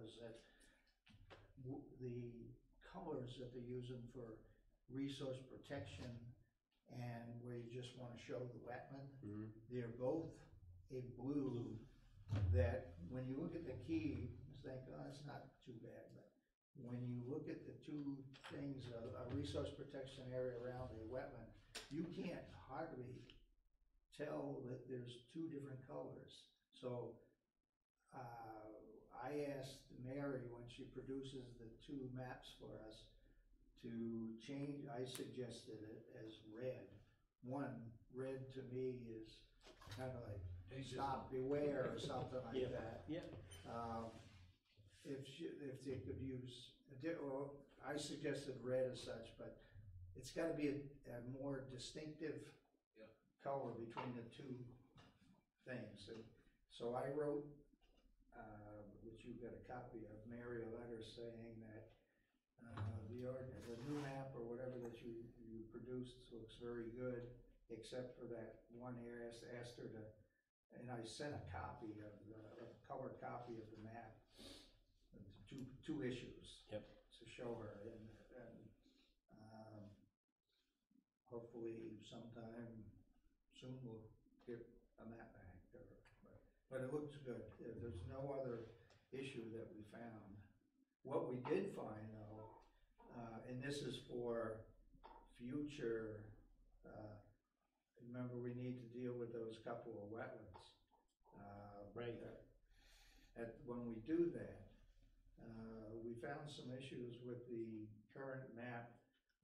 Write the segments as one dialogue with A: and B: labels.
A: is that the colors that they're using for resource protection and where you just wanna show the wetland, they're both a blue that when you look at the key, it's like, oh, that's not too bad, but when you look at the two things, a resource protection area around a wetland, you can't hardly tell that there's two different colors. So I asked Mary when she produces the two maps for us to change, I suggested it as red. One, red to me is kind of like stop, beware, or something like that.
B: Yeah.
A: If they could use, well, I suggested red as such, but it's got to be a more distinctive color between the two things. And so I wrote, which you got a copy of, Mary a letter saying that the new map or whatever that you produced looks very good, except for that one area. I asked her to, and I sent a copy of a colored copy of the map, two issues.
B: Yep.
A: To show her, and hopefully sometime soon we'll get a map back to her. But it looks good. There's no other issue that we found. What we did find though, and this is for future, remember we need to deal with those couple of wetlands.
B: Right.
A: When we do that, we found some issues with the current map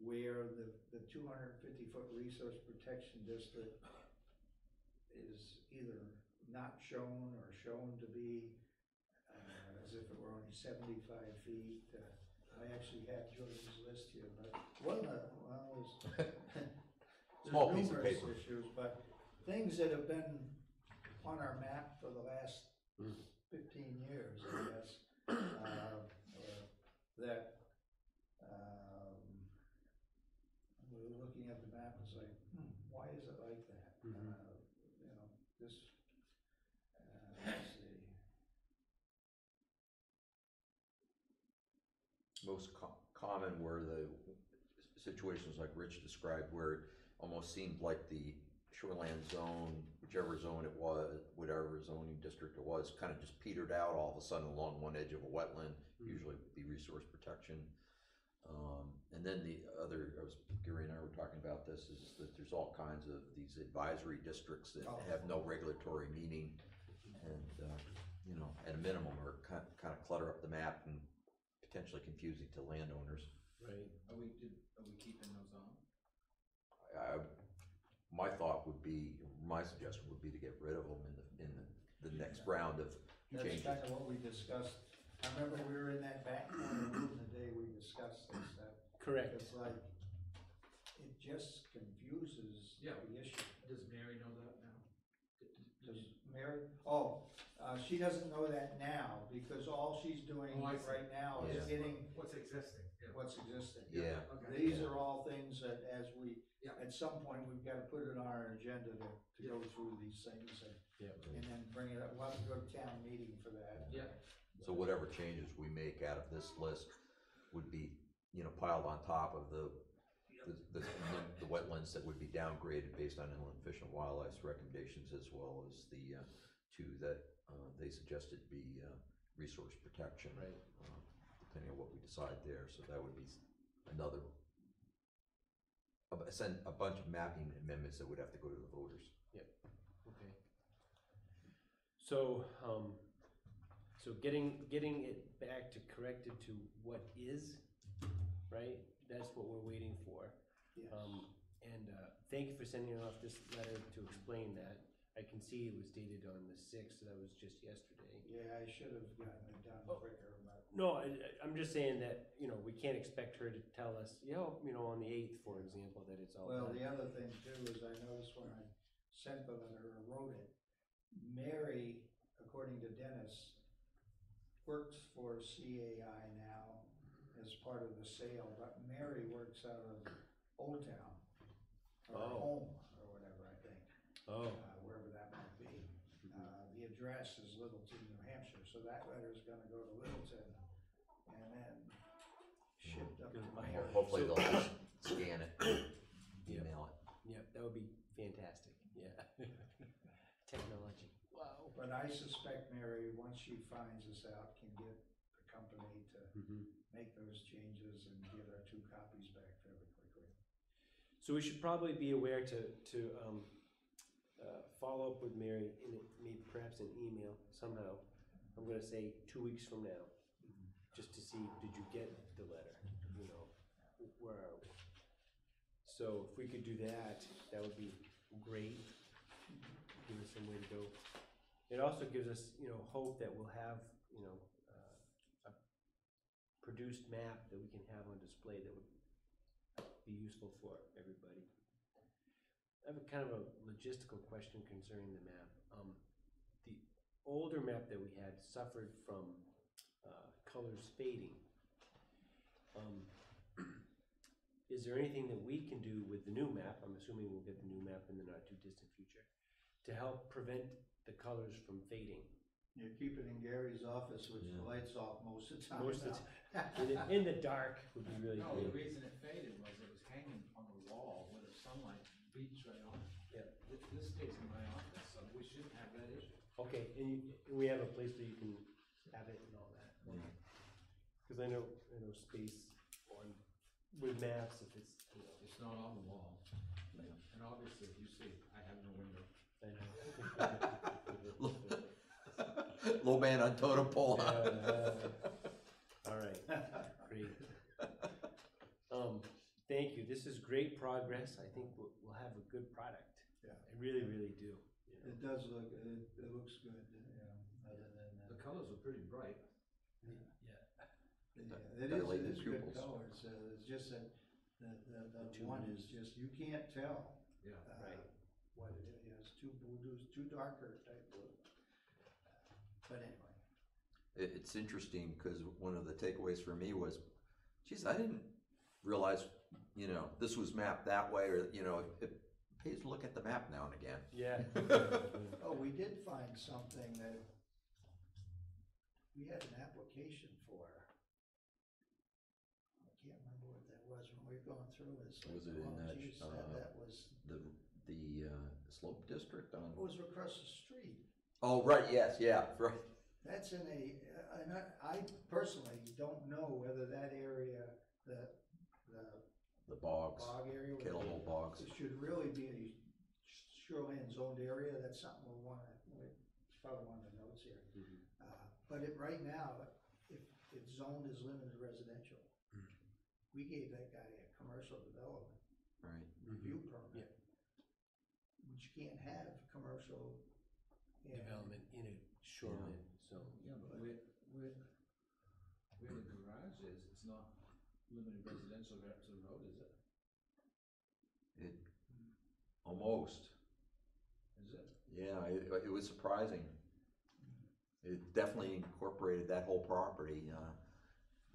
A: where the 250-foot resource protection district is either not shown or shown to be as if it were only 75 feet. I actually have Jordan's list here, but one of the, well,
C: Small
A: there's
C: piece of
A: numerous
C: paper.
A: issues, but things that have been on our map for the last 15 years, I guess, that we were looking at the map and saying, why is it like that? You know, this, let's see.
C: Most common were the situations like Rich described, where it almost seemed like the shoreland zone, whichever zone it was, whatever zoning district it was, kind of just petered out all of a sudden along one edge of a wetland, usually the resource protection. And then the other, Gary and I were talking about this, is that there's all kinds of these advisory districts that have no regulatory meaning, and you know, at a minimum are kind of clutter up the map and potentially confusing to landowners.
B: Right.
D: Are we keeping those on?
C: My thought would be, my suggestion would be to get rid of them in the next round of changes.
A: That's kind of what we discussed. I remember we were in that back corner room the day we discussed this.
B: Correct.
A: It's like, it just confuses the issue.
D: Does Mary know that now?
A: Does Mary? Oh, she doesn't know that now because all she's doing right now is getting
D: what's existing.
A: What's existing.
C: Yeah.
D: Okay.
A: These are all things that as we, at some point, we've got to put it on our agenda to go through these things and then bring it up. We'll have to go to town meeting for that.
D: Yeah.
C: So whatever changes we make out of this list would be, you know, piled on top of the wetlands that would be downgraded based on inland fish and wildlife's recommendations, as well as the two that they suggested be resource protection,
B: right?
C: Depending on what we decide there. So that would be another, a bunch of mapping amendments that would have to go to the voters.
B: Yep. Okay. So so getting it back to corrected to what is, right? That's what we're waiting for.
A: Yes.
B: And thank you for sending off this letter to explain that. I can see it was dated on the 6th, so that was just yesterday.
A: Yeah, I should have gotten it done quicker, but.
B: No, I'm just saying that, you know, we can't expect her to tell us, you know, on the 8th, for example, that it's all
A: Well,
B: done.
A: the other thing too is I noticed when I sent the letter or wrote it, Mary, according to Dennis, works for CAI now as part of the sale, but Mary works out of Old Town, or home, or whatever, I think. Wherever that might be. The address is Littleton, New Hampshire, so that letter is gonna go to Littleton.
B: goes by.
C: Hopefully
B: So-
C: they'll just scan it,
B: Yeah.
C: email it.
B: Yeah, that would be fantastic, yeah. Technology, wow.
A: But I suspect Mary, once she finds us out, can get the company to make those changes and get our 2 copies back fairly quickly.
B: So we should probably be aware to follow up with Mary in maybe perhaps an email somehow. I'm gonna say 2 weeks from now, just to see, did you get the letter? You know, where are we? So if we could do that, that would be great. Give us some way to go. It also gives us, you know, hope that we'll have, you know, a produced map that we can have on display that would be useful for everybody. I have a kind of a logistical question concerning the map. The older map that we had suffered from colors fading. Is there anything that we can do with the new map? I'm assuming we'll get the new map in the not too distant future to help prevent the colors from fading.
A: You keep it in Gary's office with the lights off most of the time.
B: Most of the
A: now.
B: in the dark would be really
D: No, the
B: great.
D: reason it faded was it was hanging on the wall where the sunlight beats right on it.
B: Yeah.
D: This stays in my office, so we shouldn't have that issue.
B: Okay, and we have a place where you can have it and all that. Because I know space on with maps, if it's, you know,
D: It's not on the wall. And obviously, you see, I have no window.
B: I know.
C: Low man on totem pole.
B: All right, great. Thank you. This is great progress. I think we'll have a good product.
A: Yeah.
B: I really, really do. You know?
A: It does look, it looks good, you know, other than,
D: The colors are pretty bright.
B: Yeah.
A: yeah, it
C: Dilated
A: is good
C: pupils.
A: colors, it's just that the
B: two
A: one
B: blues.
A: is just, you can't tell.
D: Yeah.
B: Right.
A: What it is, 2 blues, 2 darker type blue. But anyway.
C: It's interesting because one of the takeaways for me was, geez, I didn't realize, you know, this was mapped that way, or, you know, it pays to look at the map now and again.
B: Yeah.
A: Oh, we did find something that we had an application for. I can't remember what that was when we were going through this.
C: Was it in that,
A: geez, that was,
C: The slope district on?
A: it was across the street.
C: Oh, right, yes, yeah, right.
A: That's in a, and I personally don't know whether that area, the
C: The bogs,
A: bog area.
C: killable bogs.
A: It should really be a shoreline zoned area. That's something we it's probably one of the notes here. But right now, if it's zoned as limited residential, we gave that guy a commercial development
C: Right.
A: review permit. Which you can't have commercial.
B: Development in a shoreline zone.
D: Yeah, but where the garage is, it's not limited residential right up to the road, is it?
C: It, almost.
D: Is it?
C: Yeah, it was surprising. It definitely incorporated that whole property, or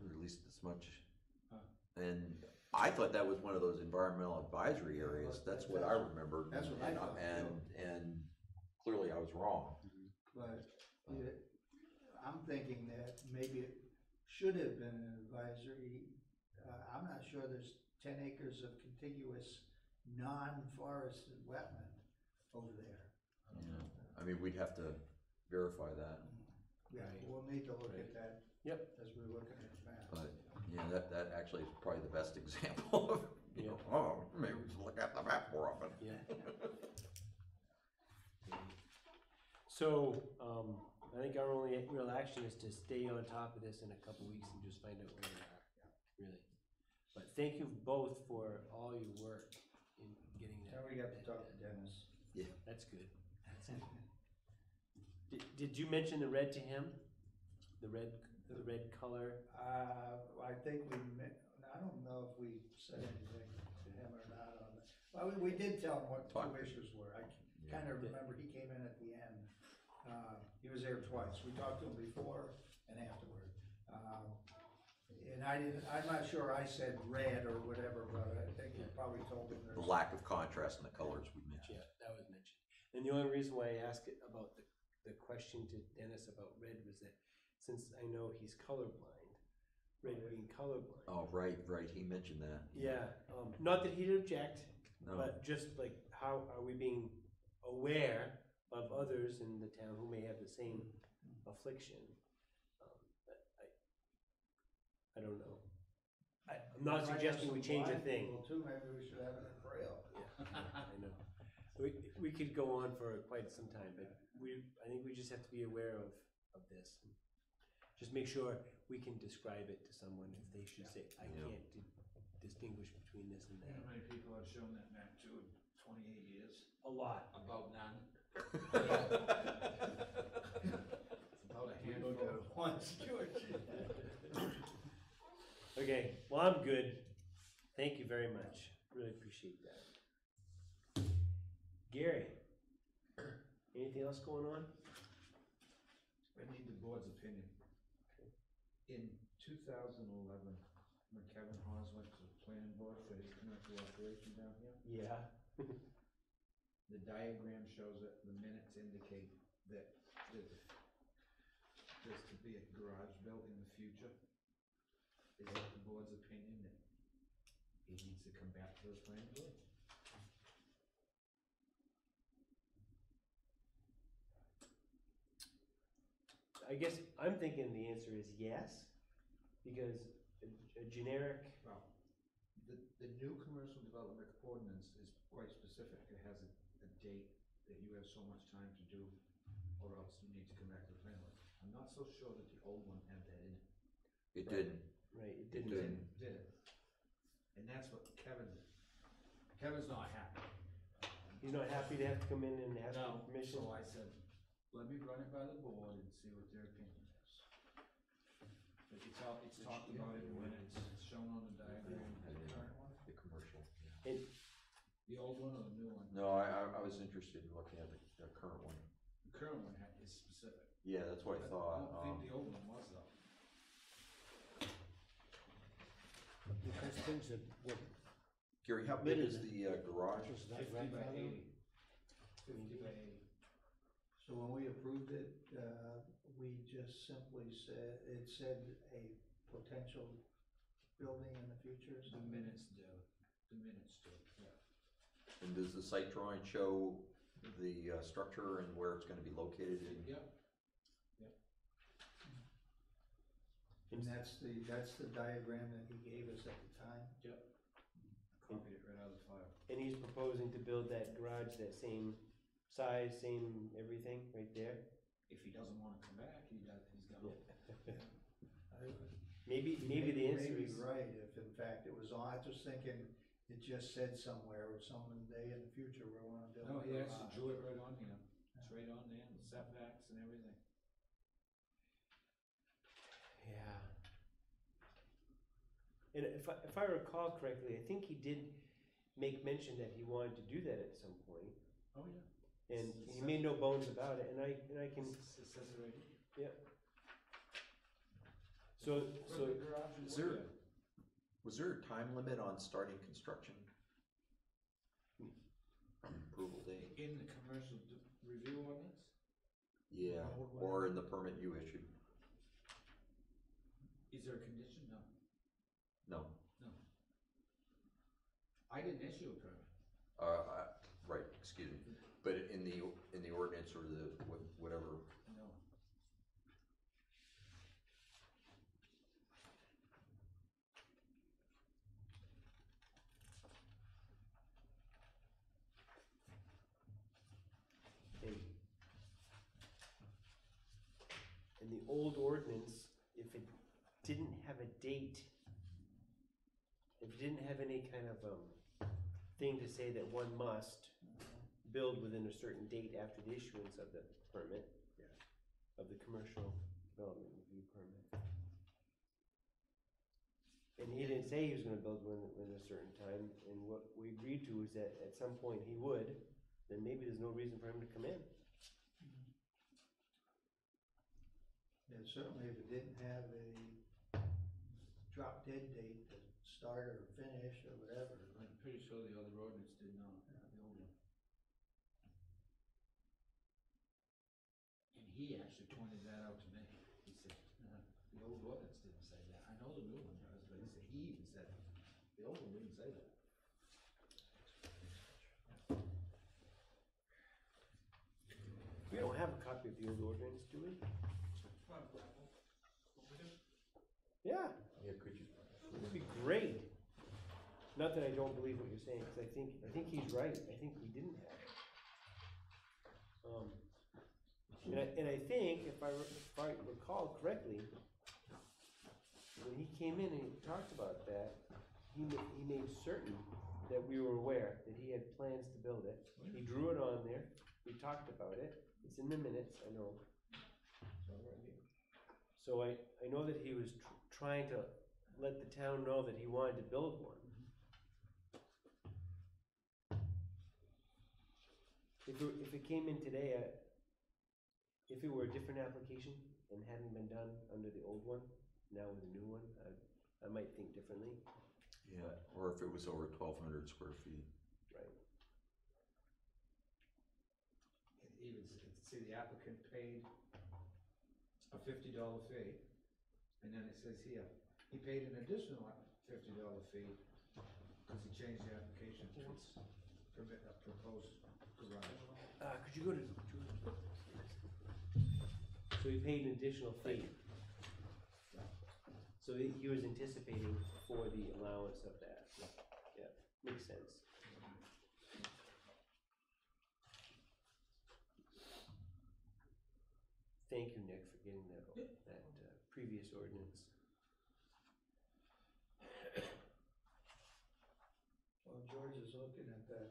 C: at least as much. And I thought that was one of those environmental advisory areas. That's what I remembered.
A: That's what I thought,
C: And clearly I was wrong.
A: But I'm thinking that maybe it should have been an advisory. I'm not sure there's 10 acres of contiguous non-forested wetland over there.
C: Yeah. I mean, we'd have to verify that.
A: Yeah,
B: Right.
A: we'll need to look at that.
B: Yep.
A: As we're looking at the map.
C: But yeah, that actually is probably the best example of, you know, oh, maybe we should look at the map more often.
B: Yeah. So, I think our only real action is to stay on top of this in a couple weeks and just find out where we are, really. But thank you both for all your work in getting that.
A: Now we got to talk to Dennis.
C: Yeah.
B: That's good. Did you mention the red to him? The red color?
A: I think I don't know if we said anything to him or not on that. Well, we did tell him what the two issues were. I kind of remember he came in at the end. He was there twice. We talked to him before and afterward. And I'm not sure I said red or whatever, but I think he probably told him
C: The
A: there's.
C: lack of contrast in the colors we mentioned.
B: Yeah, that was mentioned. And the only reason why I asked it about the question to Dennis about red was that since I know he's colorblind, red being colorblind.
C: Oh, right, he mentioned that.
B: Yeah, not that he'd object,
C: No,
B: but just like how are we being aware of others in the town who may have the same affliction? But I don't know. I'm not suggesting we change a thing.
A: Well, too, maybe we should have it in Braille.
B: I know. We could go on for quite some time, but I think we just have to be aware of this. Just make sure we can describe it to someone if they should say, I
C: Yeah.
B: can't distinguish between this and
D: You know
B: that.
D: how many people I've shown that map to in 28 years?
B: A lot.
D: About none. About a
A: We
D: handful.
A: looked at it once, George.
B: Okay, well, I'm good. Thank you very much. Really appreciate that. Gary, anything else going on?
D: I need the board's opinion. In 2011, when Kevin Hawes went to the planning board for his commercial operation down here,
B: Yeah.
D: the diagram shows it, the minutes indicate that there's to be a garage built in the future. Is it the board's opinion that he needs to come back to the planning board?
B: I guess I'm thinking the answer is yes, because a generic,
D: Well, the new commercial development ordinance is quite specific. It has a date that you have so much time to do, or else you need to come back to the planning board. I'm not so sure that the old one had that in it.
C: it
B: Right.
C: didn't.
B: right, it
C: It
B: didn't.
C: didn't.
D: Did it? And that's what Kevin's not happy.
B: He's not happy to have to come in and ask
D: No,
B: for permission?
D: so I said, let me run it by the board and see what their opinion is. But it's talked about in the minutes, it's shown on the diagram.
C: The commercial.
B: And
D: The old one or the new one?
C: No, I was interested in looking at the current one.
D: The current one is specific.
C: Yeah, that's what I
D: I
C: thought.
D: don't think the old one was though.
E: Because things that were,
C: Gary, how big is the garage?
E: was that
D: 50 by
E: grandfather?
D: 80. 50 by 80.
A: So when we approved it, we just simply said, it said a potential building in the future or
D: The
A: something?
D: minutes do, yeah.
C: And does the site drawing show the structure and where it's gonna be located in?
D: Yep,
A: And that's the diagram that he gave us at the time?
D: yep. Copied it right out of the file.
B: and he's proposing to build that garage that same size, same everything, right there?
D: If he doesn't wanna come back, he's got
B: Maybe the answer
A: Maybe
B: is,
A: right, if in fact it was on, I was thinking, it just said somewhere, or someday in the future, we wanna build
D: No,
A: a
D: he actually
A: garage.
D: drew it right on here. It's right on there, the setbacks and everything.
B: yeah. And if I recall correctly, I think he did make mention that he wanted to do that at some point,
D: Oh, yeah.
B: and he made no bones about it, and I can,
D: It says it right here.
B: yeah. So,
D: Where the garage
C: Is
D: is
C: there-
D: located.
C: Was there a time limit on starting construction? Approval date?
D: In the commercial review ordinance?
C: Yeah,
A: old one.
C: or in the permit you issued?
D: Is there a condition? No,
C: No.
D: no. I didn't issue a permit.
C: Right, excuse me, but in the ordinance or the, whatever,
D: No.
B: in the old ordinance, if it didn't have a date, if it didn't have any kind of, thing to say that one must build within a certain date after the issuance of the permit, of the commercial development review permit. And he didn't say he was gonna build within a certain time, and what we agreed to is that at some point he would, then maybe there's no reason for him to come in.
A: And certainly if it didn't have a drop dead date to start or finish or whatever.
D: I'm pretty sure the other ordinance did not, the old one. And he actually pointed that out to me. He said, the old ordinance didn't say that. I know know the new one does, but he even said, the old one didn't say that.
B: We don't have a copy of the old ordinance, do we? Yeah,
C: Yeah, could you?
B: it would be great. Not that I don't believe what you're saying, because I think he's right. I think we didn't have it. And I think, if I recall correctly, when he came in and he talked about that, he made certain that we were aware that he had plans to build it. He drew it on there. We talked about it. It's in the minutes, I know. So I know that he was trying to let the town know that he wanted to build one. If it came in today, if it were a different application and hadn't been done under the old one, now with the new one, I might think differently.
C: Yeah, or if it was over 1,200 square feet.
B: Right.
D: Even see the applicant paid a $50 fee, and then it says here, he paid an additional $50 fee because he changed the application to permit a proposed garage.
B: Could you go to? So he paid an additional fee. So he was anticipating for the allowance of that. Yeah, makes sense. Thank you, Nick, for getting that previous ordinance.
A: Well, George is looking at that.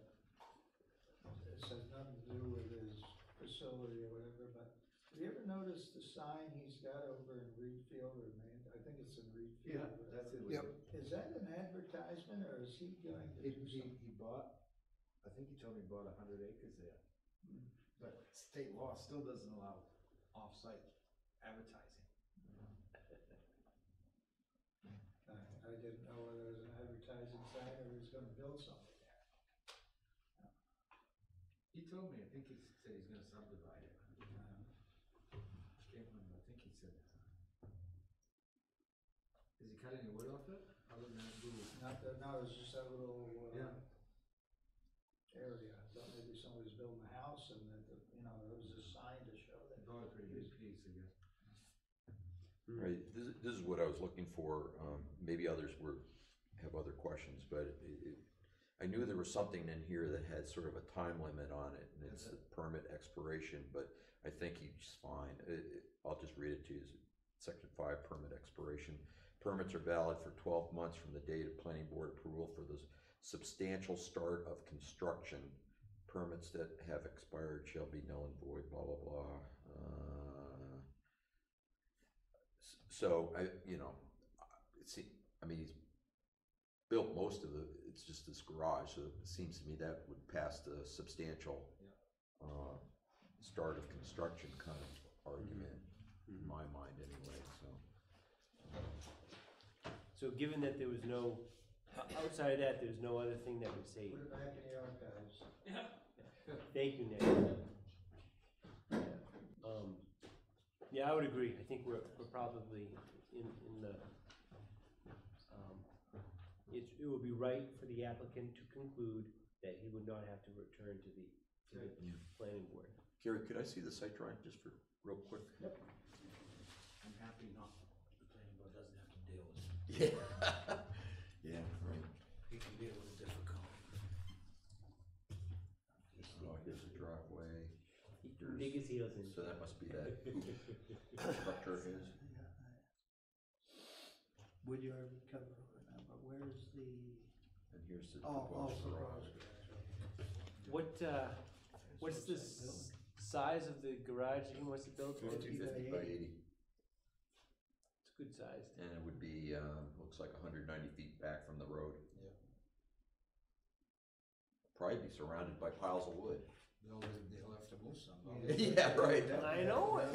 A: It has nothing to do with his facility or whatever, but have you ever noticed the sign he's got over in Reedfield or Maine? I think it's in Reedfield.
D: Yeah,
A: or
D: that's
A: whatever.
D: it.
A: Yep. Is that an advertisement or is he going to do something?
D: He bought, I think he told me he bought 100 acres there. But state law still doesn't allow off-site advertising.
A: I didn't know whether it was an advertising sign or he was gonna build something there.
D: He told me, I think he said he's gonna subdivide it. Can't remember, I think he said that. Has he cut any wood off it, other than that little?
A: No, it was just that little,
D: Yeah.
A: area. I thought maybe somebody's building a house and that, there was a sign to show that.
D: Probably a pretty good piece, I guess.
C: Right, this is what I was looking for. Maybe others have other questions, but I knew there was something in here that had sort of a time limit on it, and it's the permit expiration, but I think he's fine. I'll just read it to you. Section 5, permit expiration. Permits are valid for 12 months from the date of planning board approval for the substantial start of construction. Permits that have expired shall be null and void, blah, blah, blah. So he's built most of it. It's just this garage. So it seems to me that would pass the substantial start of construction kind of argument in my mind, anyway.
B: So given that there was no, outside of that, there's no other thing that would say.
A: Put it back in the archives.
B: Thank you, Nick. Yeah, I would agree. I think we're probably in the, it would be right for the applicant to conclude that he would not have to return to the planning board.
C: Gary, could I see the site drawing just for real quick?
A: Yep.
D: I'm happy not, the planning board doesn't have to deal with it.
C: Yeah. Yeah, right.
D: He can deal with it difficult.
C: Oh, here's a driveway.
B: He can dig his heels in.
C: So that must be that structure of his.
A: Woodyard would cover over now, but where's the?
C: And here's the
A: proposed
C: proposed garage.
B: What's the size of the garage that he wants to build?
C: 50 by 80.
B: It's good size.
C: And it would be, looks like 190 feet back from the road.
A: Yeah.
C: Probably be surrounded by piles of wood.
D: They'll have to move some.
C: Yeah, right.
B: I know it.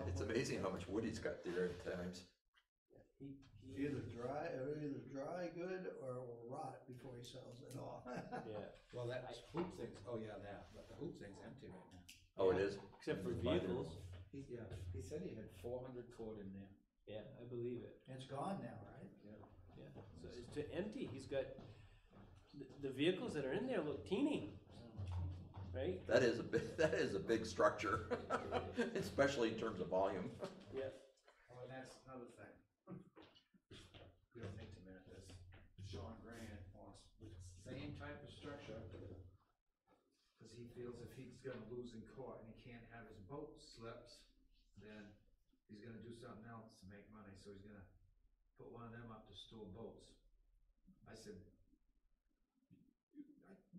A: It's
C: It's amazing how much wood he's got there at times.
A: Either dry good or it will rot before he sells it off.
B: Yeah.
D: Well, that hoop thing's, but the hoop thing's empty right now.
C: Oh, it is?
B: Except for vehicles.
D: He said he had 400 cord in there.
B: Yeah, I believe it.
A: It's gone now, right?
B: Yeah, so it's to empty. He's got, the vehicles that are in there look teeny, right?
C: That is a big structure, especially in terms of volume.
B: Yeah.
D: Oh, and that's another thing. We don't think to minute this. Sean Grant wants the same type of structure, because he feels if he's gonna lose in court and he can't have his boat slipped, then he's gonna do something else to make money, so he's gonna put one of them up to store boats. I said,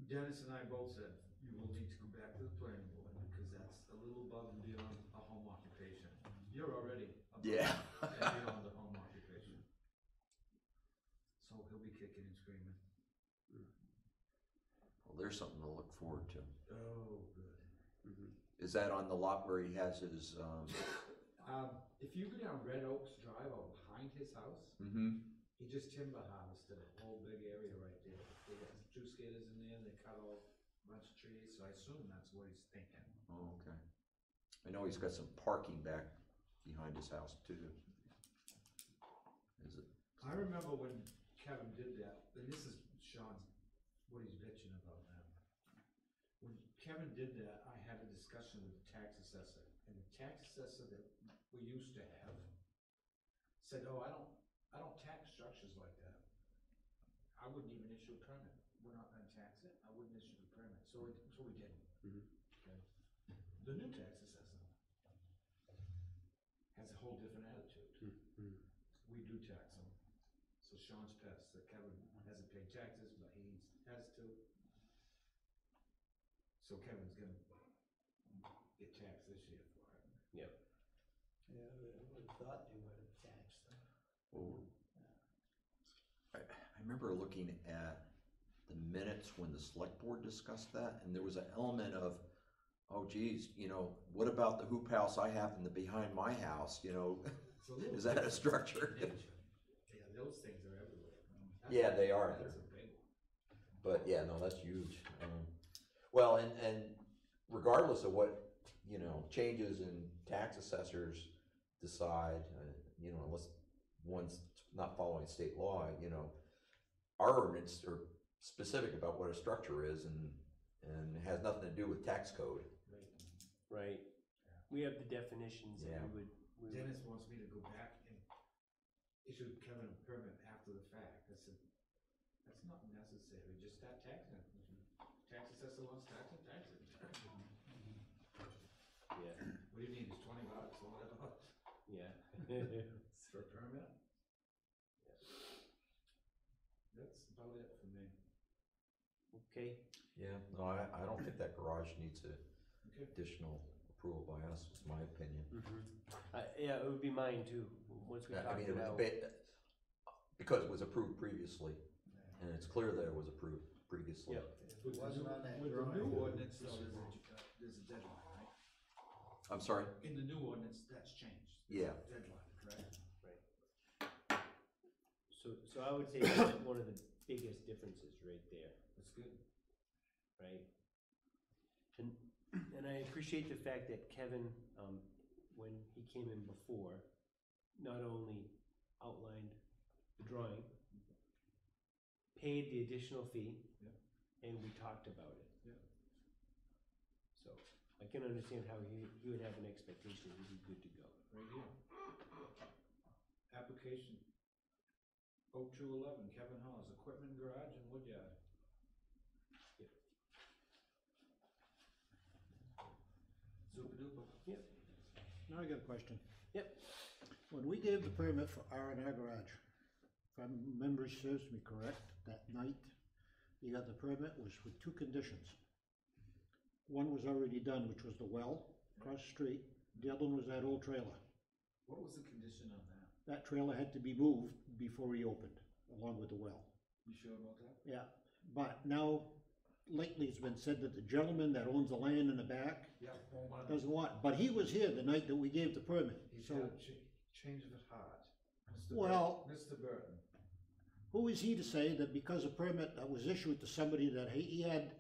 D: Dennis and I both said, you will need to go back to the planning board, because that's a little above and beyond a home occupation. You're already above
C: Yeah.
D: and beyond the home occupation. So he'll be kicking and screaming.
C: Well, there's something to look forward to.
D: Oh, good.
C: Is that on the lot where he has his,
D: If you go down Red Oaks Drive out behind his house, he just timber harvested a whole big area right there. They got juice gators in there, they cut all a bunch of trees, so I assume that's what he's thinking.
C: Oh, okay. I know he's got some parking back behind his house too. Is it?
D: I remember when Kevin did that, and this is Sean's, what he's bitching about now. When Kevin did that, I had a discussion with the tax assessor, and the tax assessor that we used to have said, oh, I don't tax structures like that. I wouldn't even issue a permit. We're not gonna tax it. I wouldn't issue a permit, so we didn't. Okay. The new tax assessor has a whole different attitude. We do tax them. So Sean's pissed that Kevin hasn't paid taxes, but he has to. So Kevin's gonna get taxed this year for it.
B: Yep.
A: Yeah, I would have thought they would have taxed them.
C: Oh. I remember looking at the minutes when the select board discussed that, and there was an element of, oh geez, you know, what about the hoop house I have in the behind my house, you know?
D: It's a little
C: Is that a
D: different
C: structure?
D: in nature. Yeah, those things are everywhere.
C: Yeah, they are.
D: That's a big one.
C: But yeah, no, that's huge. Well, and regardless of what, you know, changes in tax assessors decide, you know, unless one's not following state law, you know, our ordinance are specific about what a structure is and it has nothing to do with tax code.
B: Right. We have the definitions that
C: Yeah.
B: we would.
D: Dennis wants me to go back and issue Kevin a permit after the fact. I said, that's not necessary, just start taxing it. Tax assessor wants tax it, tax it.
B: Yeah.
D: What do you need, it's $20 or whatever,
B: Yeah.
D: for a permit? That's about it for me.
B: Okay.
C: Yeah, no, I don't think that garage needs
D: Okay.
C: additional approval by us, is my opinion.
B: Yeah, it would be mine too, once we
C: I
B: talk
C: mean,
B: it
C: it was
B: out.
C: because it was approved previously, and it's clear that it was approved previously.
B: Yep.
A: It wasn't on that
D: With the
A: drawing.
D: new ordinance, though, there's a deadline, right?
C: I'm sorry?
D: In the new ordinance, that's changed.
C: Yeah.
D: Deadline, correct?
B: So I would say that's one of the biggest differences right there,
D: That's good.
B: right? And I appreciate the fact that Kevin, when he came in before, not only outlined the drawing, paid the additional fee, and we talked about it.
D: Yeah.
B: So I can understand how he would have an expectation he'd be good to go.
D: Right here. Application 0211, Kevin Hawes, equipment garage and wood yard.
B: Yep.
D: Super duper.
B: Yep.
E: Now I got a question.
B: Yep.
E: When we gave the permit for R&R garage, if my memory serves me correct, that night you got the permit was with two conditions. One was already done, which was the well across the street. The other one was that old trailer.
D: What was the condition on that?
E: That trailer had to be moved before he opened, along with the well.
D: You sure about that?
E: Yeah, but now lately it's been said that the gentleman that owns the land in the back
D: Yeah.
E: doesn't want, but he was here the night that we gave the permit,
D: He's
E: so
D: got a change of heart.
E: Well-
D: Mr. Burton.
E: who is he to say that because a permit that was issued to somebody that he had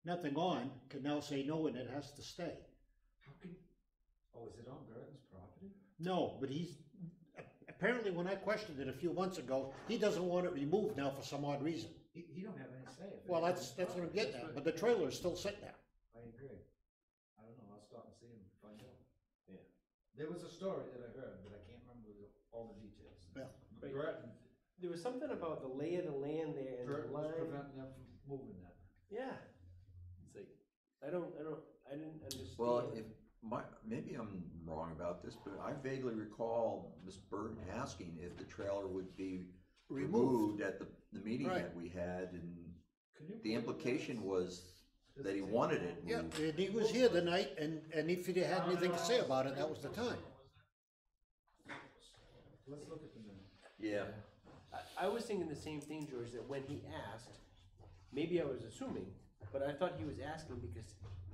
E: nothing on can now say no and it has to stay?
D: How can, oh, is it on Burton's property?
E: No, but he's, apparently when I questioned it a few months ago, he doesn't want it removed now for some odd reason.
D: He don't have any say. If
E: Well,
D: they-
E: that's what I'm getting at, but the trailer is still sitting there.
D: I agree. I don't know, I'll stop and see him and find out.
B: Yeah.
D: There was a story that I heard, but I can't remember all the details.
E: Yeah.
B: Right.
D: Burton,
B: There was something about the lay of the land there and the
D: Burton was
B: line.
D: preventing them from moving that.
B: Yeah. It's like, I didn't understand.
C: Well, maybe I'm wrong about this, but I vaguely recall Ms. Burton asking if the trailer would be removed at the meeting
E: Right.
C: that we had, and
D: Can you
C: the
D: pull the
C: implication
D: minutes?
C: was
D: Does
C: that he
D: it say-
C: wanted it
E: Yeah,
C: moved.
E: and he was here tonight, and if he had anything to say about it, that was the time.
D: Let's look at the minutes.
C: Yeah,
B: I was thinking the same thing, George, that when he asked, maybe I was assuming, but I thought he was asking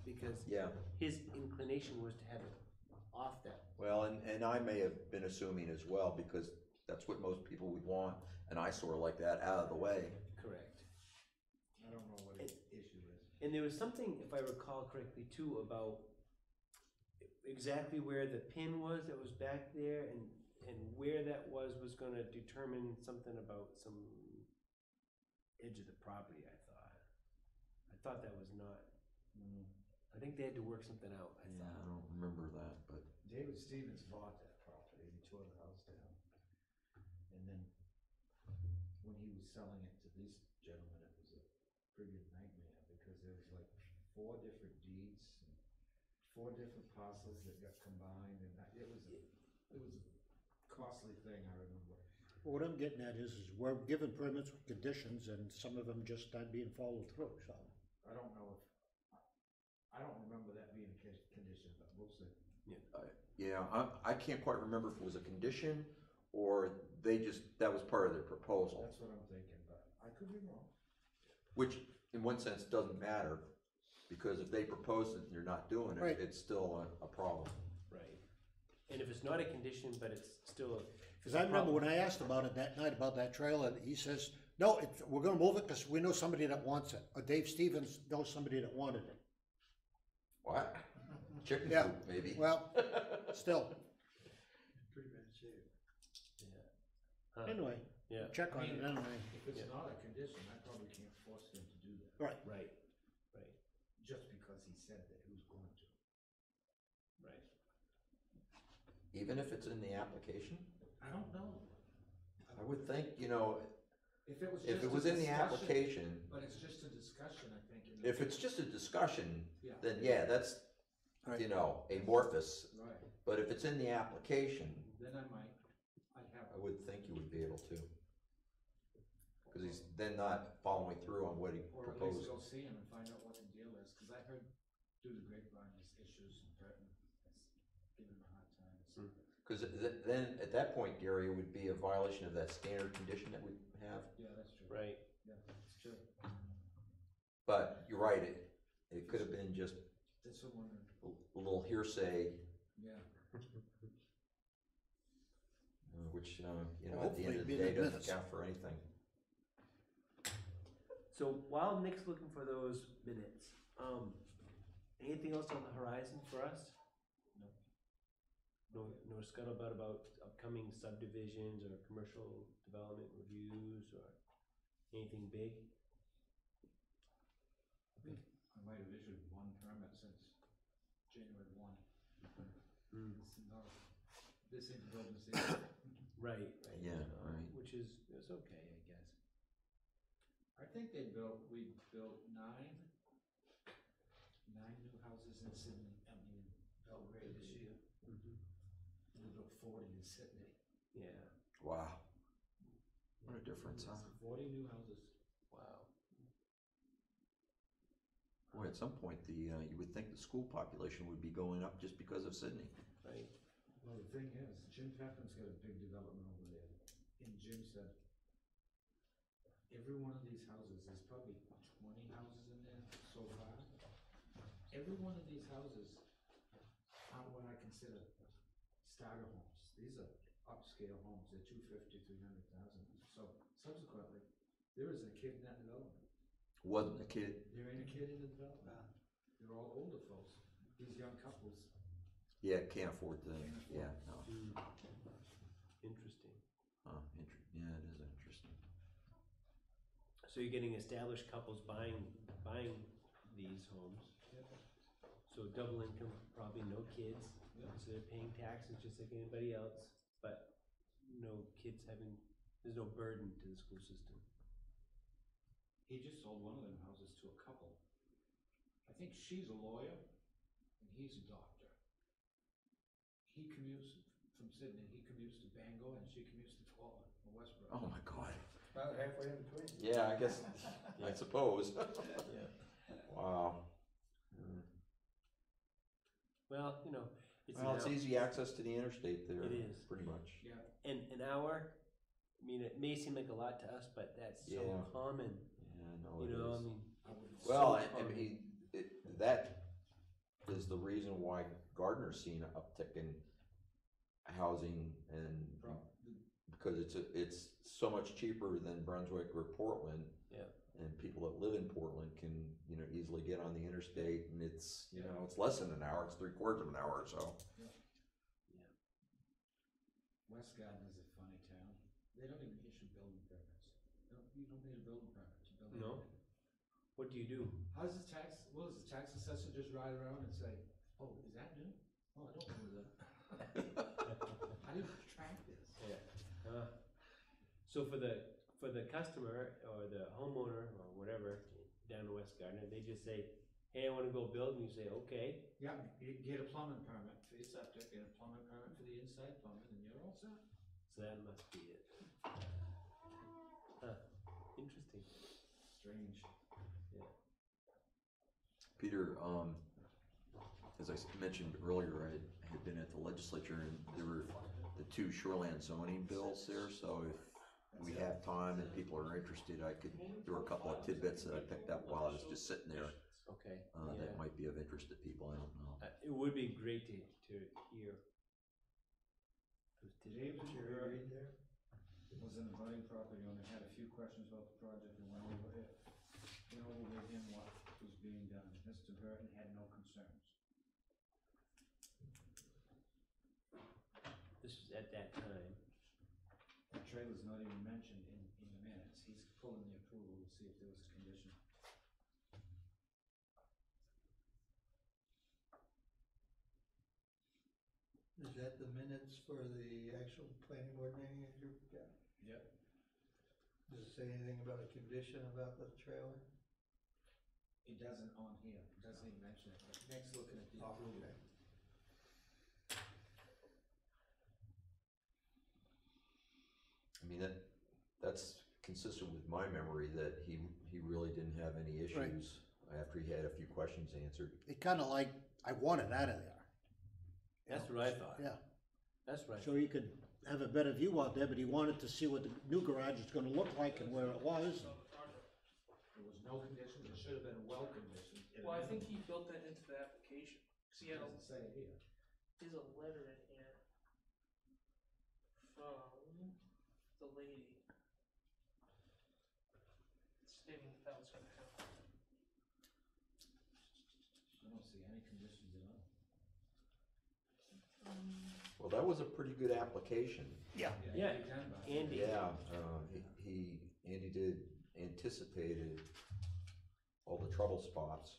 B: because
C: yeah.
B: his inclination was to have it off that.
C: Well, and I may have been assuming as well, because that's what most people would want, an eyesore like that out of the way.
B: Correct.
D: I don't know what his issue is.
B: And there was something, if I recall correctly, too, about exactly where the pin was that was back there, and where that was gonna determine something about some edge of the property, I thought that was not, I think they had to work something out, I
C: Yeah, I
B: thought.
C: don't remember that, but
D: David Stevens bought that property, and he tore the house down. And then, when he was selling it to these gentlemen, it was a friggin' nightmare, because there was like 4 different deeds, and 4 different parcels that got combined, and it was a costly thing, I remember.
E: What I'm getting at is we're given permits with conditions, and some of them just aren't being followed through, so.
D: I don't know if, I don't remember that being a condition, but we'll see.
C: yeah, I can't quite remember if it was a condition or that was part of their proposal,
D: That's what I'm thinking, but I could be wrong.
C: which in one sense doesn't matter, because if they propose it and they're not doing it,
E: Right.
C: it's still a problem.
B: Right. And if it's not a condition, but it's still a.
E: Because I remember when I asked about it that night, about that trailer, he says, no, we're gonna move it because we know somebody that wants it. Or Dave Stevens knows somebody that wanted it.
C: What? Chicken
E: Yeah.
C: coop, maybe?
E: Well, still,
A: Pretty bad shape.
B: Huh.
E: anyway,
B: Yeah,
E: check on it anyway.
D: If it's
B: Yeah.
D: not a condition, I probably can't force him to do that,
E: Right.
B: right,
D: just because he said that he was going to.
B: right.
C: Even if it's in the application?
D: I don't know.
C: I would think,
D: If it was
C: if
D: just
C: it
D: a
C: was in the
D: discussion,
C: application,
D: but it's just a discussion, I think.
C: if it's just a discussion,
D: Yeah.
C: then yeah, that's,
E: Right.
C: amorphous.
D: Right,
C: But if it's in the application,
D: then I'd have.
C: I would think you would be able to. Because he's then not following through on what he
D: Or at least
C: proposed.
D: go see him and find out what the deal is, cause I heard through the grapevine there's issues and Burton is giving him a hard time.
C: Because then, at that point, Gary, it would be a violation of that standard condition that we have.
D: Yeah, that's true.
B: Right.
D: Yeah, that's true.
C: But you're right, it could have been just
D: That's what I'm wondering,
C: a little hearsay,
D: yeah.
C: which, at the end
E: Hopefully
C: of the
E: it'd be in
C: day
E: the
C: doesn't
E: minutes.
C: count for anything.
B: So while Nick's looking for those minutes, anything else on the horizon for us? No scuttlebutt about upcoming subdivisions or commercial development reviews or anything big?
D: I might have issued 1 permit since January 1. This ain't building season.
B: Right.
C: Yeah, right.
B: Which is okay, I guess.
D: I think we built 9 new houses in Sydney, Belgrade this year. We built 40 in Sydney.
B: Yeah,
C: Wow. What a difference, huh?
D: 40 new houses.
B: wow.
C: Boy, at some point, you would think the school population would be going up just because of Sydney.
B: Right.
D: Well, the thing is, Jim Pepin's got a big development over there, and Jim said, every one of these houses, there's probably 20 houses in there so far. Every one of these houses aren't what I consider starter homes. These are upscale homes, they're 250, 300,000. So subsequently, there isn't a kid in that development.
C: Wasn't a kid.
D: There ain't a kid in the development. They're all older folks, these young couples.
C: Yeah, can't afford to,
D: Can't afford.
C: yeah, no.
B: Interesting.
C: Yeah, it is interesting.
B: So you're getting established couples buying these homes. So double income, probably no kids, so they're paying taxes just like anybody else, but no kids having, there's no burden to the school system.
D: He just sold one of them houses to a couple. I think she's a lawyer and he's a doctor. He commutes from Sydney, he commutes to Bangor and she commutes to Taunton or Westbrook.
C: Oh my God.
A: About halfway in between.
C: Yeah, I guess, I suppose.
B: Yeah.
C: Wow.
B: Well, you know, it's
C: Well, it's easy access to the interstate there.
B: It is.
C: Pretty much.
D: Yeah.
B: And an hour, I mean, it may seem like a lot to us, but that's so
C: Yeah.
B: common,
C: Yeah, no,
B: you
C: it
B: know, I
C: is.
B: mean.
C: Well,
B: so
C: I
B: common.
C: mean, that is the reason why Gardner's seen an uptick in housing and because it's so much cheaper than Brunswick or Portland.
B: Yeah.
C: And people that live in Portland can, you know, easily get on the interstate and it's, you know, it's less than an hour, it's 3/4 of an hour or so.
D: West Garden is a funny town. They don't even issue building permits. You don't need a building permit to build
B: No.
D: anything.
B: What do you do?
D: What does the tax assessor just ride around and say, oh, is that new? Oh, I don't know that. How do you track this?
B: Yeah. So for the customer or the homeowner or whatever down in West Gardner, they just say, hey, I wanna go build, and you say, okay.
D: Yeah, you get a plumbing permit for your septic, get a plumbing permit for the inside plumbing, and you're all set.
B: So that must be it. Interesting.
D: Strange.
B: Yeah.
C: Peter, as I mentioned earlier, I had been at the legislature and there were the 2 shoreland zoning bills there, so if we have time and people are interested, there were a couple of tidbits that I picked up while I was just sitting there.
B: Okay.
C: That might be of interest to people, I don't know.
B: It would be great to hear.
D: James
A: Did you read there?
D: was an abutting property owner, had a few questions about the project and went over it. Went over with him what was being done. Mr. Burton had no concerns.
B: This was at that time.
D: The trailer's not even mentioned in the minutes. He's pulling the approval to see if there was a condition.
A: Is that the minutes for the actual planning board meeting that you got?
D: Yep.
A: Does it say anything about a condition about the trailer?
D: It doesn't on here. It doesn't even mention it. But next, looking at the approval.
A: Okay.
C: I mean, that's consistent with my memory that he really didn't have any issues after he had a few questions answered.
E: It kinda like, I want it out of there.
B: That's what I thought.
E: Yeah,
B: That's right.
E: so you could have a better view out there, but he wanted to see what the new garage is gonna look like and where it was.
D: There was no conditions. It should have been well conditioned.
F: Well, I think he built that into the application, cause he
D: It
F: had
D: doesn't say it here.
F: there's a letter in here from the lady stating that was gonna happen.
D: I don't see any conditions at all.
C: Well, that was a pretty good application.
B: Yeah.
D: you can buy it.
B: Andy.
C: Yeah, Andy anticipated all the trouble spots.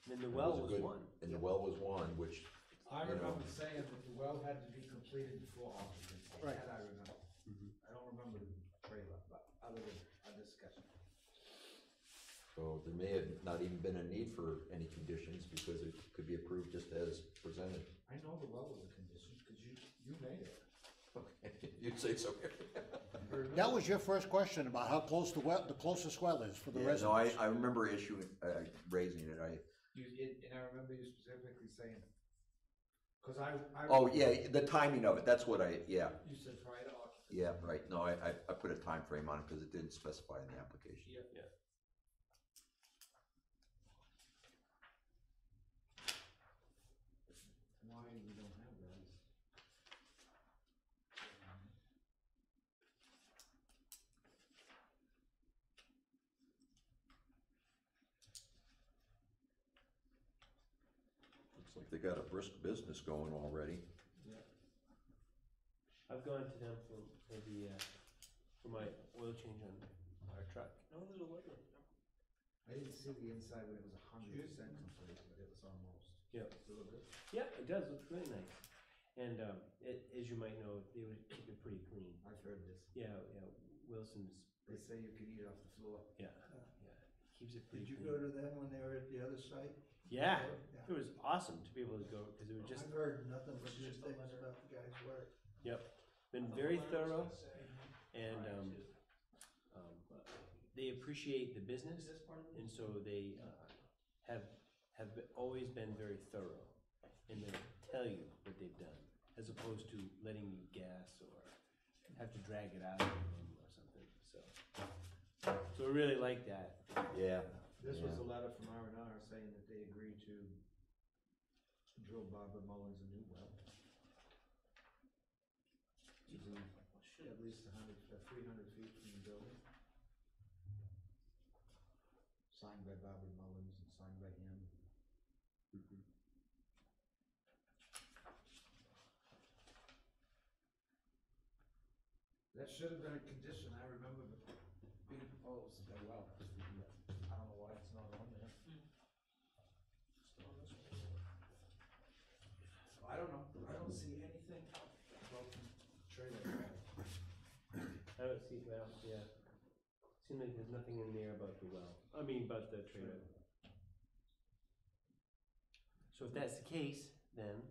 B: And then the
C: It
B: well
C: a
B: was
C: good-
B: one.
C: And the well was one, which,
D: I
C: you know.
D: remember saying that the well had to be completed before occupancy.
E: Right.
D: That I remember.
B: Mhm.
D: I don't remember the trailer, but other than a discussion.
C: so there may have not even been a need for any conditions because it could be approved just as presented.
D: I know the well was a condition, cause you made it.
C: Okay, you'd say so.
E: That was your first question about how close the closest well is for the
C: Yeah, no,
E: residents.
C: I remember raising it,
D: And I remember you specifically saying, cause I.
C: oh, yeah, the timing of it, that's what yeah,
D: You said prior to occupancy.
C: yeah, right, no, I put a time frame on it because it didn't specify in the application.
D: Yeah.
B: Yeah.
D: Why we don't have that is.
C: Looks like they got a brisk business going already.
D: Yeah.
B: I've gone to them for maybe change on our truck.
F: No, there's a letter in there.
D: I didn't see the inside when it was 100% complete, but it was almost.
B: Yep.
D: Still a bit?
B: Yeah, it does, looks really nice. And, as you might know, they would keep it pretty clean.
D: I've heard this.
B: Yeah, Wilson's,
D: They say you can eat off the floor.
B: yeah, keeps it pretty
A: Did you
B: clean.
A: go to them when they were at the other site?
B: Yeah,
A: Yeah.
B: it was awesome to be able to go, because it was just,
A: I've heard nothing but
F: It's
A: good
F: just a
A: things
F: letter.
A: about the guy's work.
B: yep, been
F: I thought
B: very
F: the letter
B: thorough,
F: was gonna say
B: and,
F: prior to-
B: they appreciate the business,
F: Is this part of it?
B: and so they, always been very thorough, and they tell you what they've done, as opposed to letting you guess or have to drag it out of them or something, so I really like that.
C: Yeah.
D: This was a letter from R&R saying that they agreed to drill Barbara Mullins a new well. To be at least 300 feet from the building. Signed by Barbara Mullins and signed by him. That should have been a condition, I remember being proposed, that well. I don't know why it's not on there.
F: Still on this one.
D: I don't know, I don't see anything about the trailer.
B: I don't see, well, yeah, seems like there's nothing in there about the well, about the trailer. So if that's the case, then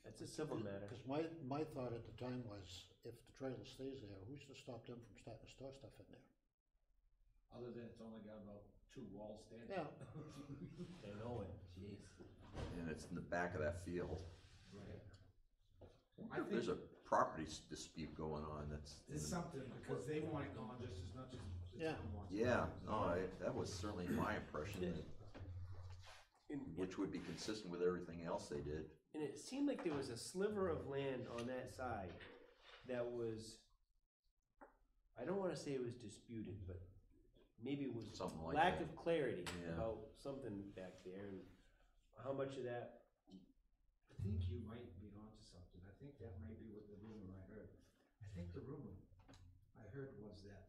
B: that's a civil matter.
E: Because my thought at the time was, if the trailer stays there, who's to stop them from starting to store stuff in there?
D: Other than it's only got about 2 walls standing.
E: Yeah.
B: They know it, jeez.
C: And it's in the back of that field.
D: Right.
C: I think there's a property dispute going on that's.
D: It's something, because they want it gone just as much as the
E: Yeah.
D: town wants it.
C: Yeah, no, that was certainly my impression,
B: And,
C: which would be consistent with everything else they did.
B: and it seemed like there was a sliver of land on that side that was, I don't wanna say it was disputed, but maybe it was
C: Something like
B: lack
C: that.
B: of clarity
C: Yeah.
B: about something back there, and how much of that,
D: I think you might be onto something. I think that might be what the rumor I heard. I think the rumor I heard was that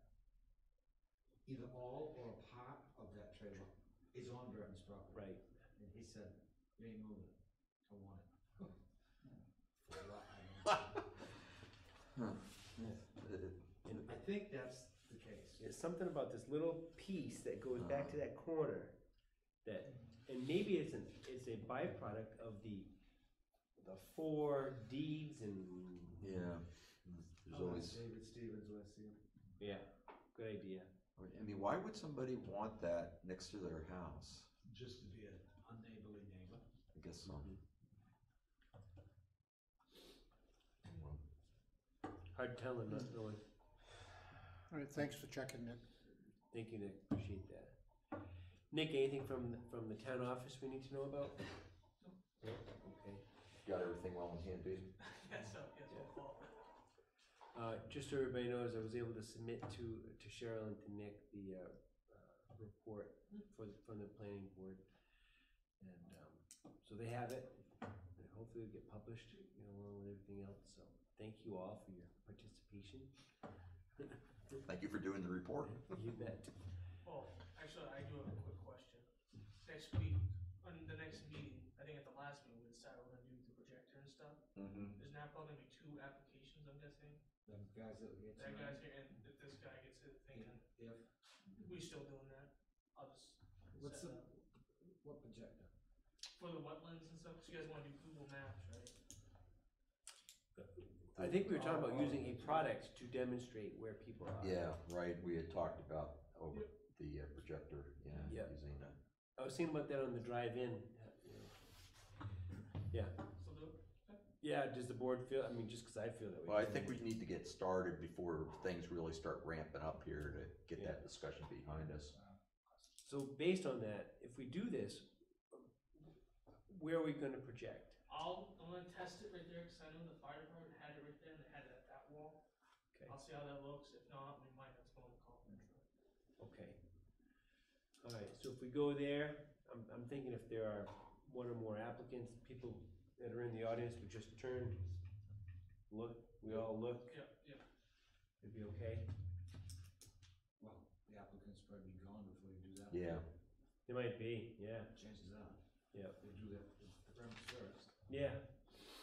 D: either all or a part of that trailer is on Burton's property.
B: right,
D: And he said, you ain't moving it. I want it. For what? I don't know.
B: and
D: I think that's the case.
B: it's something about this little piece that goes back to that corner, that, and maybe it's a byproduct of the 4 deeds and.
C: Yeah, there's
D: I'll
C: always,
D: ask David Stevens, let's see.
B: Yeah, good idea.
C: I mean, why would somebody want that next to their house?
D: Just to be a unneighborly neighbor.
C: I guess so.
B: Hard telling, not knowing.
E: All right, thanks for checking, Nick.
B: Thank you, Nick, appreciate that. Nick, anything from the town office we need to know about? No? Okay.
C: Got everything well in hand, dude?
F: Yes, well,
B: Just so everybody knows, I was able to submit to Cheryl and to Nick the report from the planning board. And so they have it, and hopefully it'll get published, along with everything else. So thank you all for your participation.
C: Thank you for doing the report.
B: You bet.
F: well, actually, I do have a quick question. Next week, on the next meeting, I think at the last meeting, we decided we're gonna do the projector and stuff.
C: Mm-hmm.
F: There's now probably gonna be 2 applications, I'm guessing.
D: The guys that we get
F: That
D: tonight.
F: guy's here, and if this guy gets his thing, then
D: If,
F: we still doing that. I'll just
D: what's
F: set
D: the,
F: it up.
D: what projector?
F: For the wetlands and stuff, 'cause you guys wanna do Google Maps, right?
B: I think we were talking about using a product to demonstrate where people are.
C: Yeah, right, we had talked about over the projector,
B: Yeah.
C: using that.
B: I was thinking about that on the drive-in. Yeah.
F: Still do it?
B: Yeah, does the board feel, just because I feel that way.
C: Well, I think we need to get started before things really start ramping up here to get that discussion behind us.
B: So based on that, if we do this, where are we gonna project?
F: I'm gonna test it right there, cause I know the fire department had it right there, and they had it at that wall.
B: Okay.
F: I'll see how that looks, if not, we might have to go on the conference room.
B: Okay. All right, so if we go there, I'm thinking if there are 1 or more applicants, people that are in the audience would just turn, look, we all look,
F: Yeah, yeah.
B: it'd be okay?
D: probably be gone before you do that.
C: Yeah.
B: It might be, yeah,
D: Chances are.
B: yeah,
D: They do that, the permits first.
B: yeah.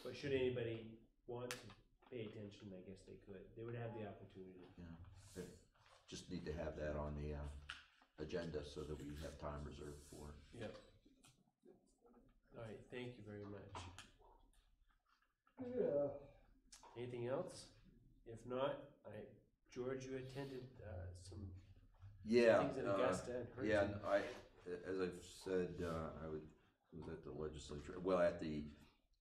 B: But should anybody want to pay attention, I guess they could. They would have the opportunity.
C: Yeah. Just need to have that on the agenda so that we have time reserved for it.
B: Yep. All right, thank you very much.
A: Yeah.
B: Anything else? If not, George, you attended some
C: Yeah.
B: things in Augusta and heard
C: Yeah,
B: some-
C: as I've said, I was at the legislature, well, at the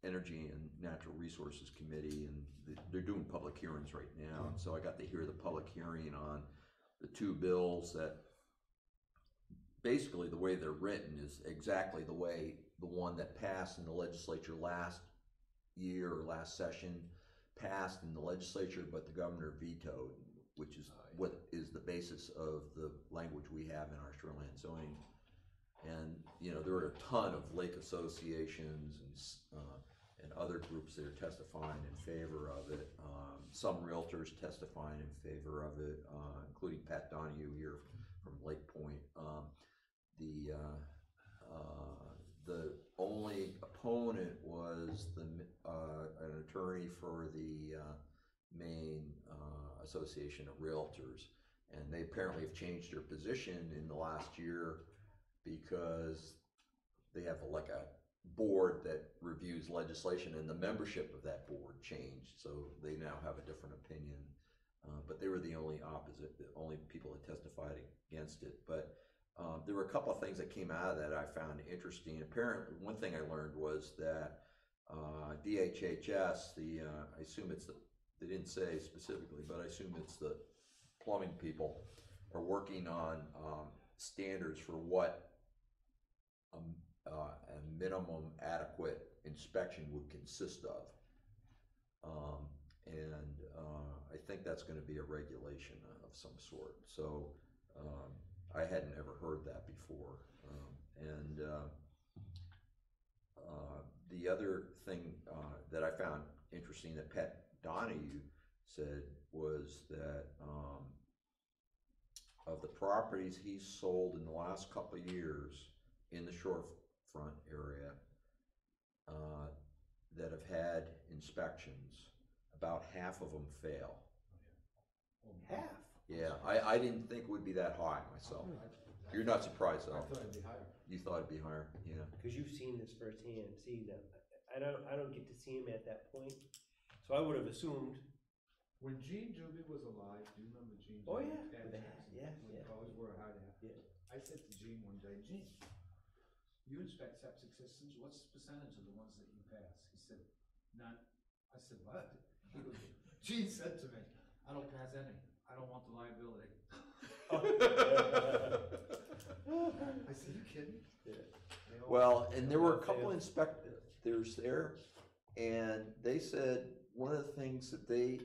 C: Energy and Natural Resources Committee, and they're doing public hearings right now, and so I got to hear the public hearing on the two bills that, basically the way they're written is exactly the way the one that passed in the legislature last year or last session passed in the legislature, but the governor vetoed, which is what is the basis of the language we have in our shoreline zoning. And, you know, there were a ton of lake associations and other groups that are testifying in favor of it. Some realtors testifying in favor of it, including Pat Donahue here from Lake Point. The only opponent was an attorney for the Maine Association of Realtors, and they apparently have changed their position in the last year because they have like a board that reviews legislation, and the membership of that board changed, so they now have a different opinion. But they were the only people that testified against it. But there were a couple of things that came out of that I found interesting. Apparently, one thing I learned was that DHHS, I assume they didn't say specifically, but I assume it's the plumbing people, are working on standards for what a minimum adequate inspection would consist of. I think that's going to be a regulation of some sort. So I hadn't ever heard that before. The other thing that I found interesting that Pat Donahue said was that of the properties he's sold in the last couple of years in the shorefront area that have had inspections, about half of them fail.
A: Half?
C: Yeah, I didn't think it would be that high myself. You're not surprised
D: I
C: though?
D: thought it'd be higher.
C: You thought it'd be higher? Yeah.
B: Because you've seen this firsthand. See, I don't get to see him at that point, so I would have assumed.
D: When Gene Duby was alive, do you remember Gene?
B: Oh,
D: Duby?
B: yeah.
D: Dad
B: The
D: Jackson,
B: hat, yeah,
D: when
B: yeah.
D: cars wore a hard hat.
B: Yeah.
D: I said to Gene one day, Gene, you inspect septic systems, what's the percentage of the ones that you pass? He said, none. I said, what? He goes, Gene said to me, I don't pass any, I don't want the liability. I said, you kidding?
B: Yeah.
D: They all-
C: Well, and there were a couple inspectors there, and they said one of the things that they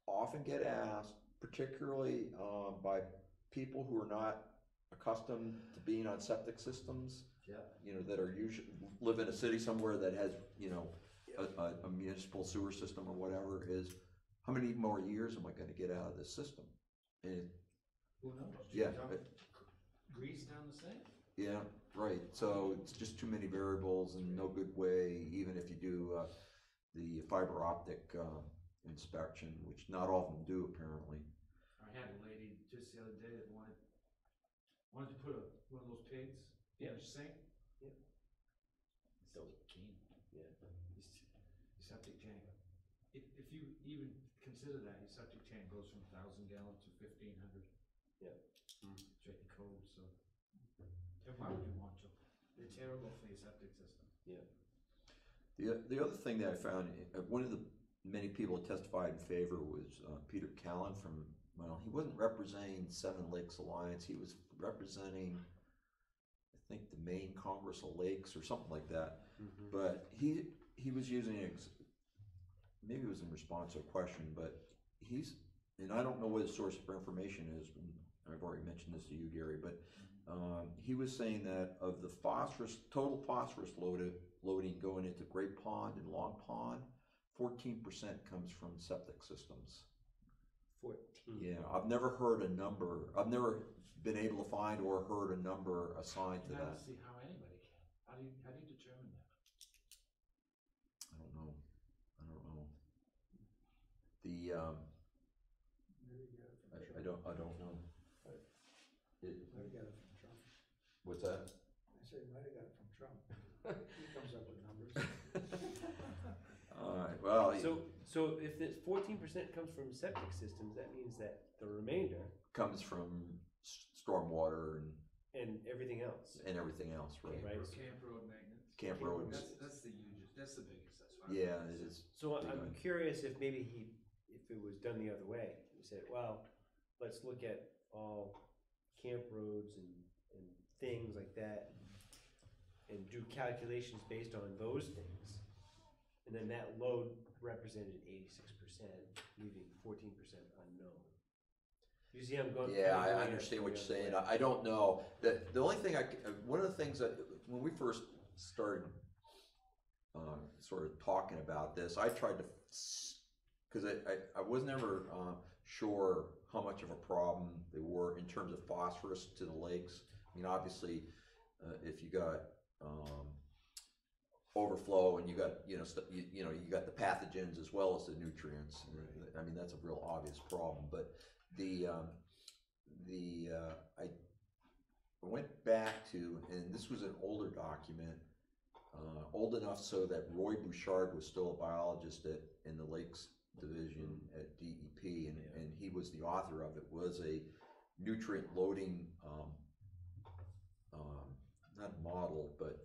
C: often get asked, particularly by people who are not accustomed to being on septic systems,
D: Yeah.
C: you know, that are usually live in a city somewhere that has, you know, a municipal sewer system or whatever, is how many more years am I going to get out of this system? And
D: Who knows?
C: Yeah,
D: Dump
C: but-
D: grease down the sink.
C: yeah, right. So it's just too many variables and no good way, even if you do the fiber optic inspection, which not all of them do apparently.
D: I had a lady just the other day that wanted to put one of those pigs in
B: Yeah.
D: her sink.
B: Yeah.
D: So Gene,
B: Yeah.
D: your septic tank, if you even consider that, your septic tank goes from 1,000 gallons to 1,500.
B: Yeah.
D: Check your code, so. And why would you want to? They're terrible for your septic system.
B: Yeah.
C: The other thing that I found, one of the many people that testified in favor was Peter Callan from, well, he wasn't representing Seven Lakes Alliance, he was representing, I think, the Maine Congress of Lakes or something like that.
B: Mm-hmm.
C: But he was using, maybe it was in response to a question, but and I don't know what his source of information is, and I've already mentioned this to you, Gary, but he was saying that of the total phosphorus loading going into Great Pond and Long Pond, 14% comes from septic systems.
B: 14.
C: Yeah, I've never heard a number, I've never been able to find or heard a number assigned to
D: I
C: that.
D: don't see how anybody can. How do you determine that?
C: I don't know. The, I don't know. It,
A: Might have got it from Trump.
C: what's that?
A: I say might have got it from Trump. He comes up with numbers.
C: Alright, well,
B: So if this 14% comes from septic systems, that means that the remainder
C: comes from stormwater
B: and everything else.
C: and everything else, right?
B: Right.
D: Camp road maintenance.
C: Camp roads.
D: That's the hugest, that's the biggest, that's why.
C: Yeah, it is.
B: So I'm curious if maybe if it was done the other way, he said, well, let's look at all camp roads and things like that and do calculations based on those things. And then that load represented 86%, leaving 14% unknown. You see, I'm going.
C: Yeah, I understand what you're saying. I don't know. The only thing one of the things that, when we first started sort of talking about this, I tried to, because I was never sure how much of a problem they were in terms of phosphorus to the lakes. I mean, obviously, if you got overflow and you got you got the pathogens as well as the nutrients. I mean, that's a real obvious problem. But I went back to, and this was an older document, old enough so that Roy Bouchard was still a biologist in the Lakes Division at DEP, and he was the author of it. Was a nutrient loading not model, but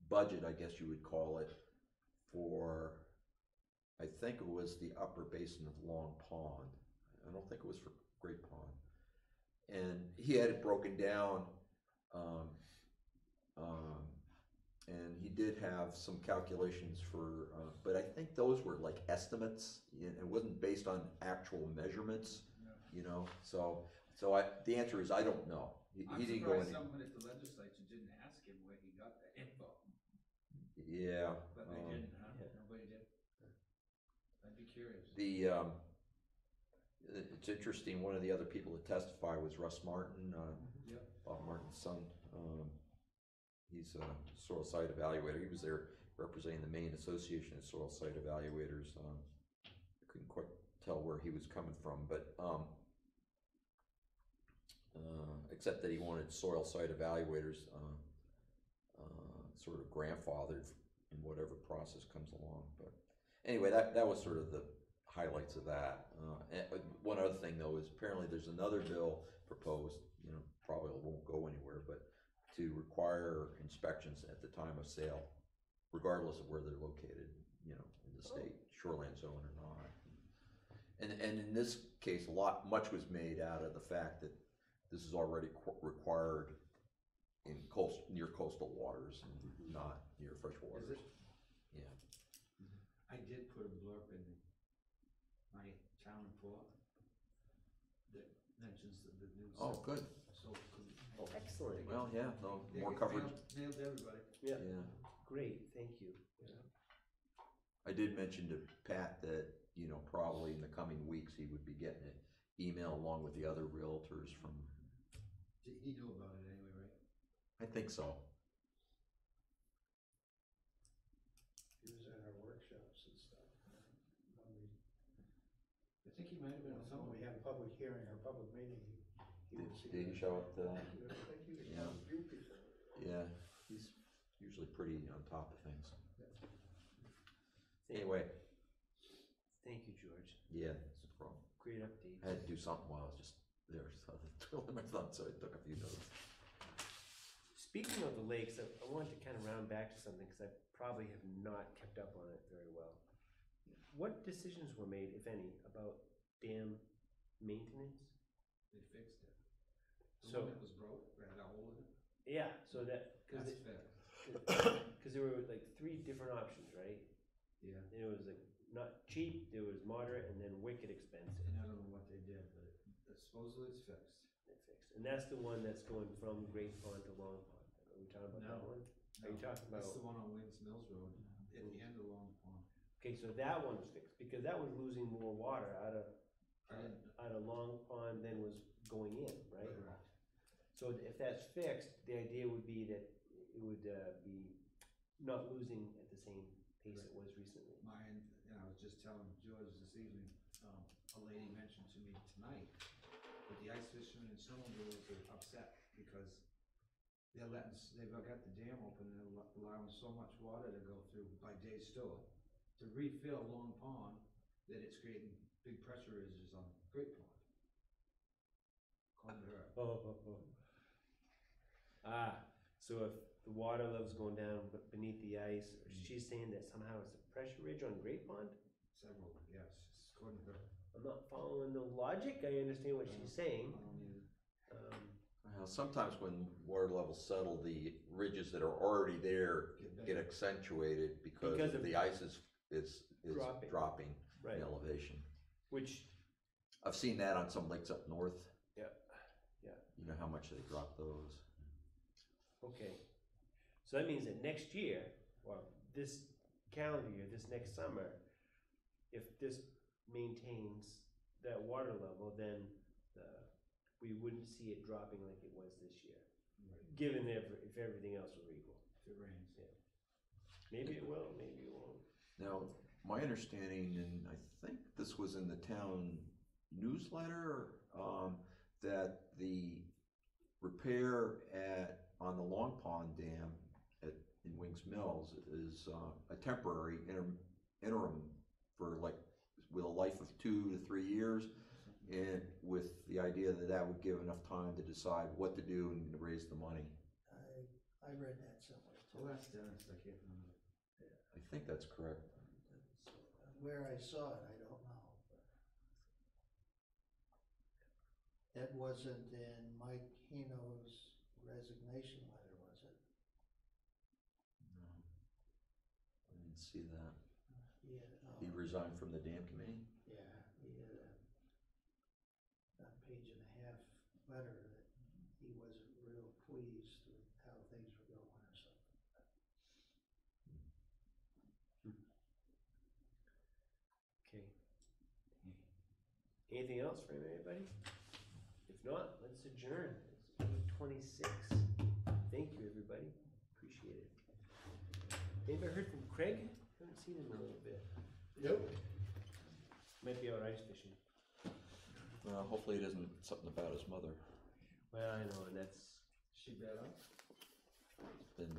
C: budget, I guess you would call it, for, I think it was the upper basin of Long Pond. I don't think it was for Great Pond. And he had it broken down, and he did have some calculations for, but I think those were like estimates. It wasn't based on actual measurements, So the answer is I don't know. He didn't go
D: I'm
C: any.
D: surprised someone at the legislature didn't ask him where he got that info,
C: Yeah.
D: but they didn't, huh? Nobody did? I'd be curious.
C: It's interesting. One of the other people that testified was Russ Martin,
D: Yep.
C: Bob Martin's son. He's a soil site evaluator. He was there representing the Maine Association of Soil Site Evaluators. I couldn't quite tell where he was coming from, but except that he wanted soil site evaluators sort of grandfathered in whatever process comes along. But anyway, that was sort of the highlights of that. And one other thing though is apparently there's another bill proposed, probably won't go anywhere, but to require inspections at the time of sale, regardless of where they're located, in the state, shoreline zone or not. And in this case, much was made out of the fact that this is already required in near coastal waters and not near fresh waters.
D: Is it?
C: Yeah.
D: I did put a blurb in my town report that mentions the new.
C: Oh, good.
D: So,
B: Excellent.
C: Well, yeah, no, more coverage.
D: Nailed everybody.
B: Yeah.
C: Yeah.
B: Great, thank you.
C: I did mention to Pat that, probably in the coming weeks, he would be getting an email along with the other realtors from,
D: He knew about it anyway, right?
C: I think so.
A: He was at our workshops and stuff.
D: I think he might have been
A: When we had a public hearing or public meeting, he was here.
C: Did he show up?
A: I think he was
C: Yeah.
A: one of the few people.
C: Yeah, he's usually pretty on top of things. Anyway,
B: Thank you, George.
C: yeah, that's the problem.
B: Great update.
C: I had to do something while I was just there, so twiddling my thumbs, so I took a few notes.
B: Speaking of the lakes, I wanted to kind of round back to something because I probably have not kept up on it very well. What decisions were made, if any, about dam maintenance?
D: They fixed it. The
B: So-
D: one that was broke, that had a hole in it,
B: Yeah, so that,
D: that's fixed.
B: because there were like 3 different options, right?
D: Yeah.
B: There was like not cheap, there was moderate, and then wicked expensive.
D: And I don't know what they did, but supposedly it's fixed.
B: They fixed. And that's the one that's going from Great Pond to Long Pond. Are we talking about that
D: No.
B: one? Are you talking about?
D: That's the one on Wings Mills Road, at the end of Long Pond.
B: Okay, so that one was fixed because that was losing more water out of
D: I didn't,
B: Long Pond than was going in, right?
D: Correct.
B: So if that's fixed, the idea would be that it would be not losing at the same pace it was recently.
D: Mine, and I was just telling George this evening, a lady mentioned to me tonight that the ice fishing and snowmobiles are upset because they've got the dam open and they're allowing so much water to go through by day store to refill Long Pond that it's creating big pressure ridges on Great Pond. According to her.
B: So if the water level's going down beneath the ice, she's saying that somehow it's a pressure ridge on Great Pond?
D: Several, yes, according to her.
B: I'm not following the logic. I understand what she's saying.
D: I don't either.
C: Sometimes when water levels settle, the ridges that are already there get accentuated because
B: of
C: the ice is dropping
B: Right.
C: in elevation.
B: Which,
C: I've seen that on some lakes up north.
B: yeah, yeah.
C: You know how much they drop those.
B: Okay. So that means that next year, or this calendar year, this next summer, if this maintains that water level, then we wouldn't see it dropping like it was this year.
D: Right.
B: Given if everything else were equal.
D: If it rains.
B: Yeah. Maybe it will, maybe it won't.
C: Now, my understanding, and I think this was in the town newsletter, that the repair on the Long Pond Dam in Wings Mills is a temporary interim for with a life of 2 to 3 years, and with the idea that would give enough time to decide what to do and to raise the money.
A: I read that somewhere too.
D: Well, that's Dennis, I can't remember.
C: I think that's correct.
A: Where I saw it, I don't know. It wasn't in Mike Hino's resignation letter, was it?
C: No, I didn't see that.
A: Yeah.
C: He resigned from the dam committee?
A: Yeah, he had a page and a half letter that he wasn't real pleased with how things were going or something.
B: Okay. Anything else from anybody? If not, let's adjourn. It's 8:26. Thank you, everybody. Appreciate it. Anybody heard from Craig? Haven't seen him in a little bit.
A: Nope.
B: Might be out ice fishing.
C: Well, hopefully it isn't something about his mother.
B: Well, I know, and that's
D: She better.
C: Been